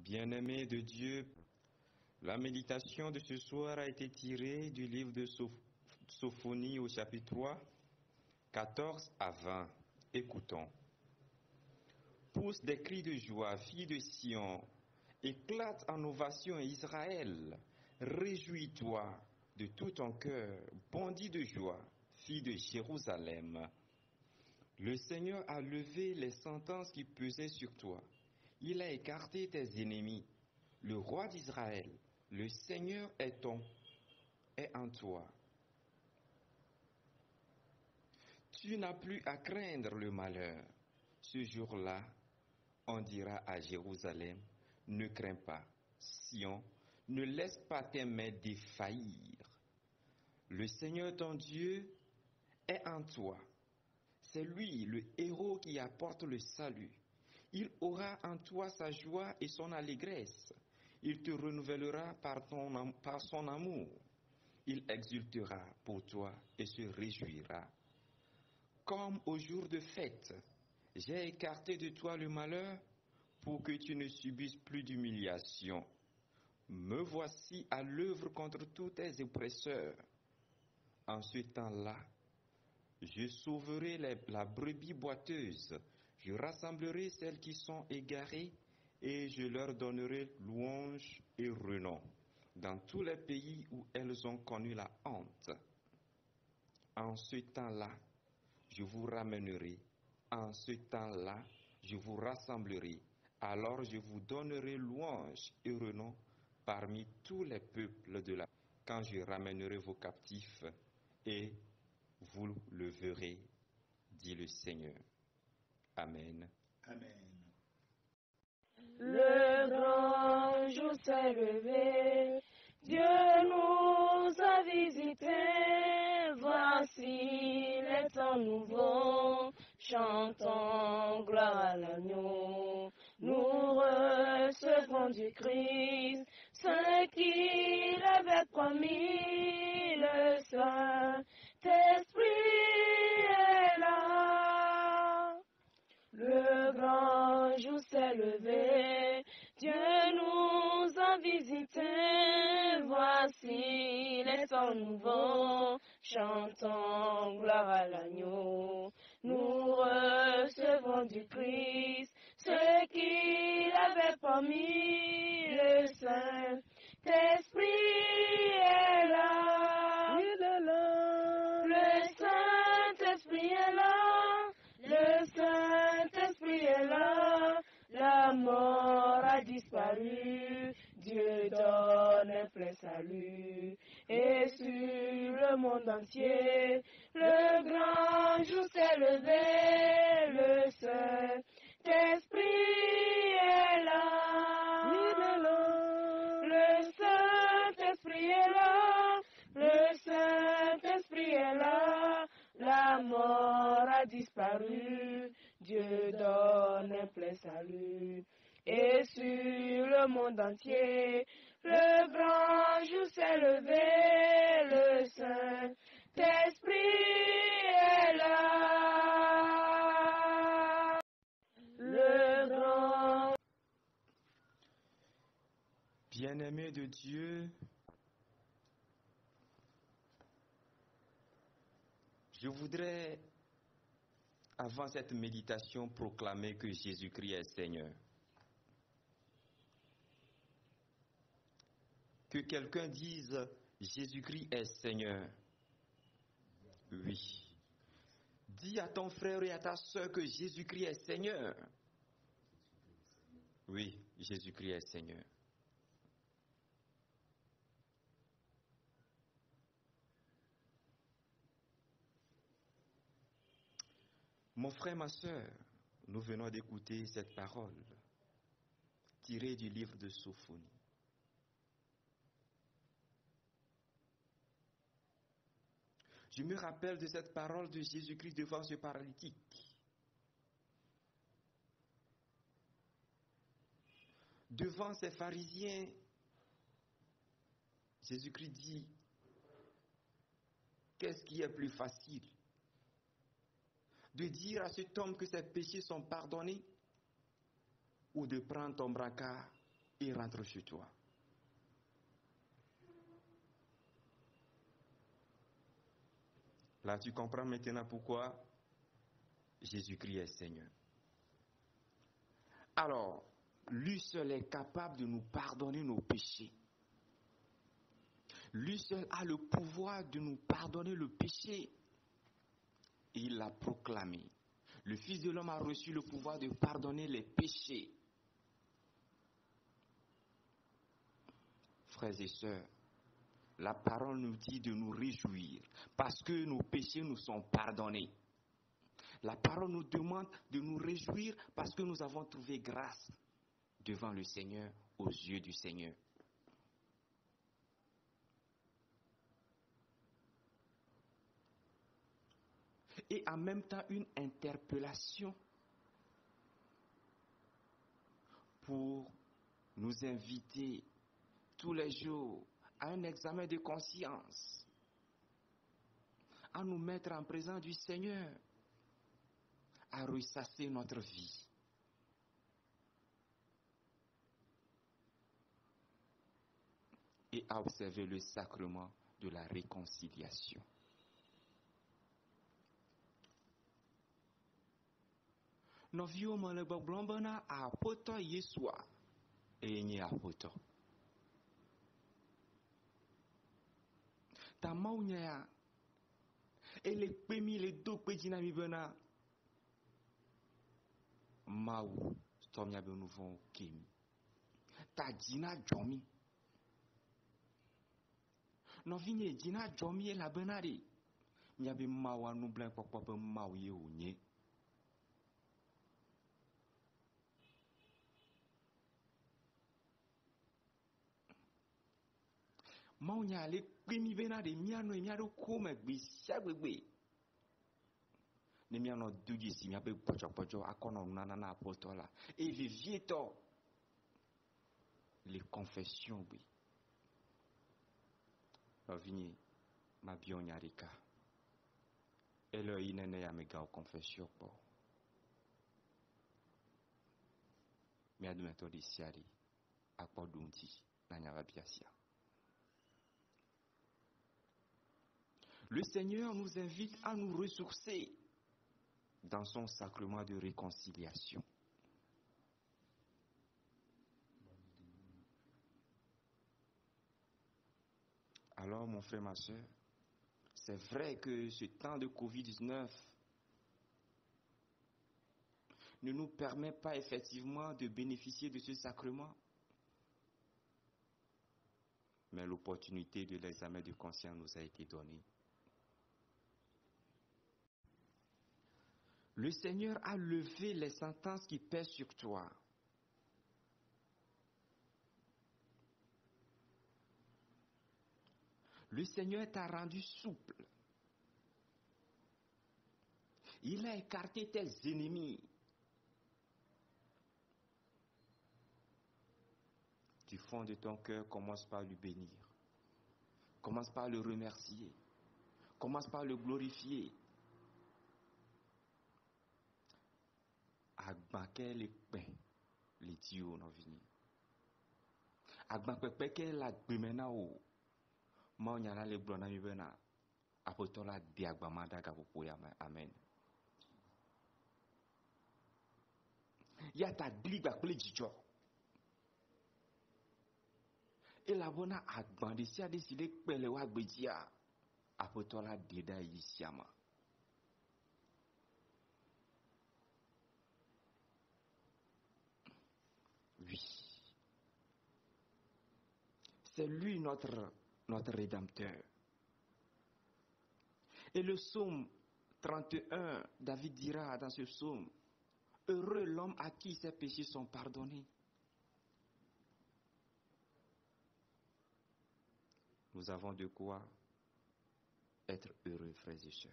Bien-aimés de Dieu, la méditation de ce soir a été tirée du livre de Sophonie au chapitre 3, 14 à 20. Écoutons. Pousse des cris de joie, fille de Sion, éclate en ovation Israël, réjouis-toi de tout ton cœur, bondis de joie, fille de Jérusalem. Le Seigneur a levé les sentences qui pesaient sur toi. Il a écarté tes ennemis. Le roi d'Israël, le Seigneur est en toi. Tu n'as plus à craindre le malheur. Ce jour-là, on dira à Jérusalem, ne crains pas. Sion, ne laisse pas tes mains défaillir. Le Seigneur ton Dieu est en toi. C'est lui, le héros qui apporte le salut. Il aura en toi sa joie et son allégresse. Il te renouvellera par son amour. Il exultera pour toi et se réjouira. Comme au jour de fête, j'ai écarté de toi le malheur pour que tu ne subisses plus d'humiliation. Me voici à l'œuvre contre tous tes oppresseurs. En ce temps-là, je sauverai la brebis boiteuse, je rassemblerai celles qui sont égarées et je leur donnerai louange et renom dans tous les pays où elles ont connu la honte. En ce temps-là, je vous ramènerai, en ce temps-là, je vous rassemblerai, alors je vous donnerai louange et renom parmi tous les peuples de la terre, quand je ramènerai vos captifs et vous le verrez, dit le Seigneur. Amen. Amen. Le grand jour s'est levé, Dieu nous a visités, voici les temps nouveaux, chantons gloire à l'agneau. Nous recevons du Christ ce qu'il avait promis, le Saint-Esprit est là. Le grand jour s'est levé, Dieu nous a visités, voici les temps nouveaux, chantons gloire à l'agneau. Nous recevons du Christ ce qu'il avait promis, le Saint-Esprit est là. Il est là. Le Saint-Esprit est là. Le Saint-Esprit est là, la mort a disparu, Dieu donne un plein salut. Et sur le monde entier, le grand jour s'est levé, le Saint-Esprit est là. Il est là. Le Saint-Esprit est là, le Saint-Esprit est là. La mort a disparu, Dieu donne un plein salut. Et sur le monde entier, le grand jour s'est levé, le Saint-Esprit est là. Le grand. Bien-aimés de Dieu, je voudrais, avant cette méditation, proclamer que Jésus-Christ est Seigneur. Que quelqu'un dise Jésus-Christ est Seigneur. Oui. Dis à ton frère et à ta soeur que Jésus-Christ est Seigneur. Oui, Jésus-Christ est Seigneur. Mon frère, ma soeur, nous venons d'écouter cette parole tirée du livre de Sophonie. Je me rappelle de cette parole de Jésus-Christ devant ce paralytique. Devant ces pharisiens, Jésus-Christ dit, qu'est-ce qui est plus facile? De dire à cet homme que ses péchés sont pardonnés ou de prendre ton brancard et rentre chez toi. Là, tu comprends maintenant pourquoi Jésus-Christ est Seigneur. Alors, lui seul est capable de nous pardonner nos péchés. Lui seul a le pouvoir de nous pardonner le péché. Et il l'a proclamé. Le Fils de l'homme a reçu le pouvoir de pardonner les péchés. Frères et sœurs, la parole nous dit de nous réjouir parce que nos péchés nous sont pardonnés. La parole nous demande de nous réjouir parce que nous avons trouvé grâce devant le Seigneur, aux yeux du Seigneur. Et en même temps une interpellation pour nous inviter tous les jours à un examen de conscience, à nous mettre en présence du Seigneur, à ressasser notre vie. Et à observer le sacrement de la réconciliation. Nos vieux malheurs blambana a poto yeswa et n'y a poto. Ta maunya et les pemi les deux pédina mi bena mau stomia be nous vont kemi. Ta dina jomi. Nos vignes dina jomi et la benari. Miabe mawa nous blanc papa mau ye onye. Maunya le pemi bena de miano e miado kome gbe siagbegbe. Ne miano dugi si miabe pocho akono nana na apostola. Et vivieto les confessions oui. Vini ma bionyarika. Et le inene ya mega o confession po. Mi admeto di siari akpo dunti na nyava biasia. Le Seigneur nous invite à nous ressourcer dans son sacrement de réconciliation. Alors, mon frère, ma soeur, c'est vrai que ce temps de Covid-19 ne nous permet pas effectivement de bénéficier de ce sacrement. Mais l'opportunité de l'examen de conscience nous a été donnée. Le Seigneur a levé les sentences qui pèsent sur toi. Le Seigneur t'a rendu souple. Il a écarté tes ennemis. Du fond de ton cœur, commence par lui bénir. Commence par le remercier. Commence par le glorifier. Agbanke le pain, les dieux n'ont venu. Agbanke ke la gbemena o. Ma nyana le blona mi bena. Apotola di agbamada gapopoya amen. Ya ta gliba kle jijo. Et la bona agbandi si a décidé pele wa gbejia. Apotola deda yisiama. Oui. C'est lui notre Rédempteur. Et le psaume 31, David dira dans ce psaume, heureux l'homme à qui ses péchés sont pardonnés. Nous avons de quoi être heureux, frères et sœurs.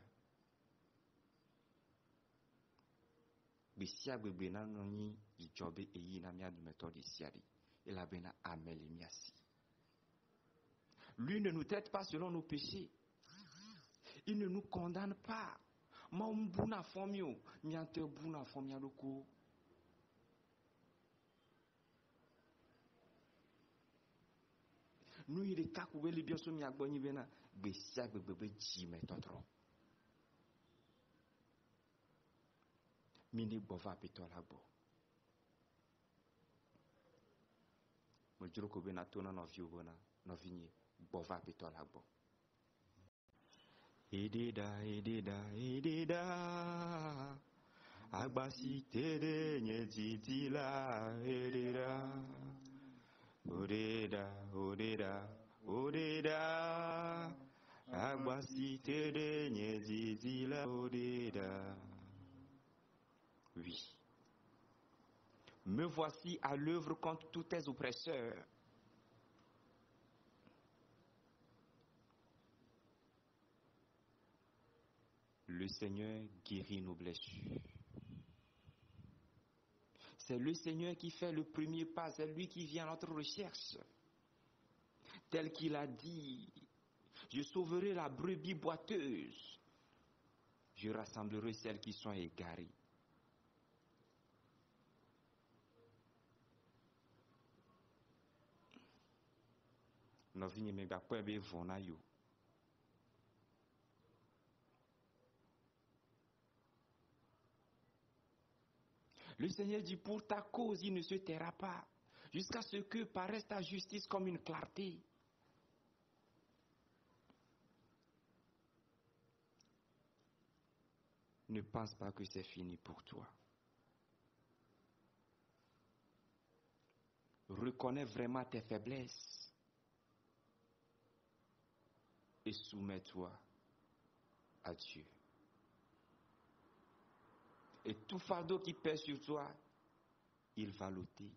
Bisia gbegbe noni ijobe eyi na mia du méthode siari. Et la bena ameli miasi. Lui ne nous traite pas selon nos péchés. Il ne nous condamne pas. Ma mbuna fomio, miante buna fomia loko. nous il est kakoué les bien soumis à bonny bena, bessia bébé jime totro. Mini bova petola bo. Mo juro ko bena tona no viu bona, no vigni bova petola bo. Edida. Agbasi tere nye titila edida. Odeda. Agbasi tere nye titila odeda. Oui. Me voici à l'œuvre contre tous tes oppresseurs. Le Seigneur guérit nos blessures. C'est le Seigneur qui fait le premier pas, c'est lui qui vient à notre recherche. Tel qu'il a dit, je sauverai la brebis boiteuse, je rassemblerai celles qui sont égarées. Le Seigneur dit, pour ta cause, il ne se taira pas, jusqu'à ce que paraisse ta justice comme une clarté. Ne pense pas que c'est fini pour toi. Reconnais vraiment tes faiblesses et soumets-toi à Dieu. Et tout fardeau qui pèse sur toi, il va l'ôter.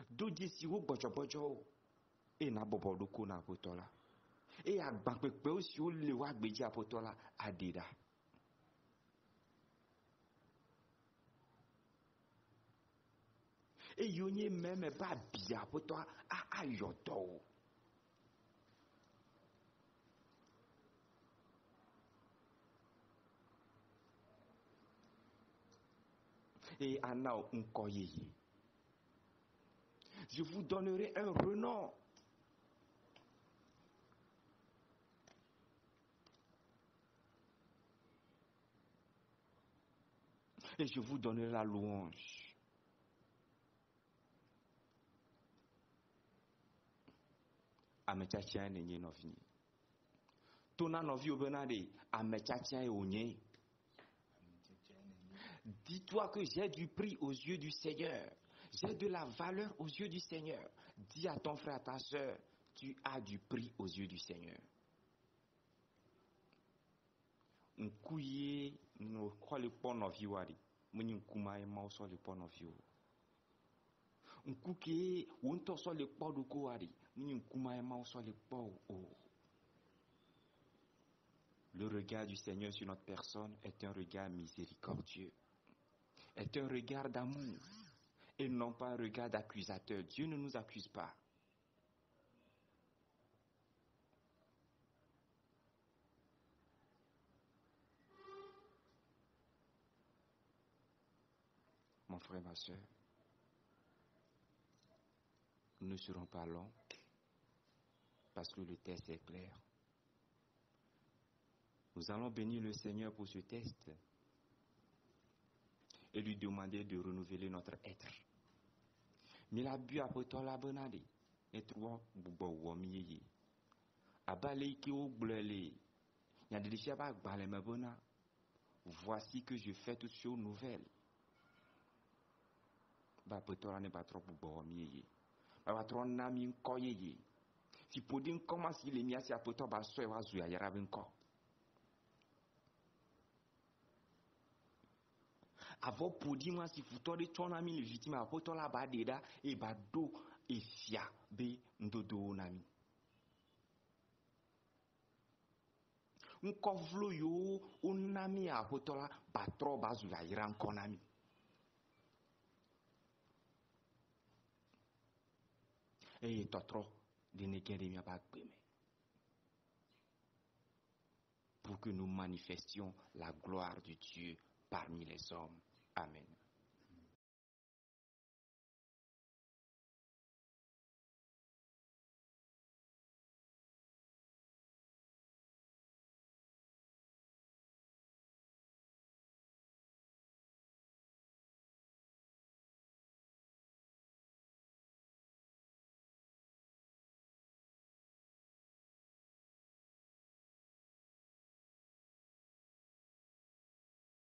Dodi si wo bojo e na bobo loko na apotola. E agbapepe o si o le wa gbeji apotola adida. E yonye meme ba bi apotola a ayoto. Et Anna Nkoye. Je vous donnerai un renom. Et je vous donnerai la louange. Amechacha nenye novini. Tona novi obenade amechacha e onye. Dis-toi que j'ai du prix aux yeux du Seigneur. J'ai de la valeur aux yeux du Seigneur. Dis à ton frère, à ta soeur, tu as du prix aux yeux du Seigneur. Nkouye no kwale pono viwari. Muni nkuma e mauso le pono viwo. Nkouke wonto so le podo ko wari. Muni nkuma e mauso le po o. Le regard du Seigneur sur notre personne est un regard miséricordieux. Est un regard d'amour et non pas un regard d'accusateur. Dieu ne nous accuse pas. Mon frère, ma soeur, nous ne serons pas longs parce que le test est clair. Nous allons bénir le Seigneur pour ce test et lui demander de renouveler notre être. Mais la bu apoto la bonade et trois bubo womiye. Abale ki o blele. Y'a des déchets pas balé me bona. Voici que je fais toutes choses nouvelles. Ba apoto la ne pas trop bubo womiye. Ba trop nami nkoyeye. Si podin commence il est mis à si apoto ba so e wa zuya yara benko. Avant pour dire moi si vous t'en ton ami légitime à poto la badeda et bado et fia be ndodo nami. Nkovlo yo unami a poto la batro bazu ya iran konami. Et totro de nekere mi pas pour que nous manifestions la gloire de Dieu parmi les hommes. Amen.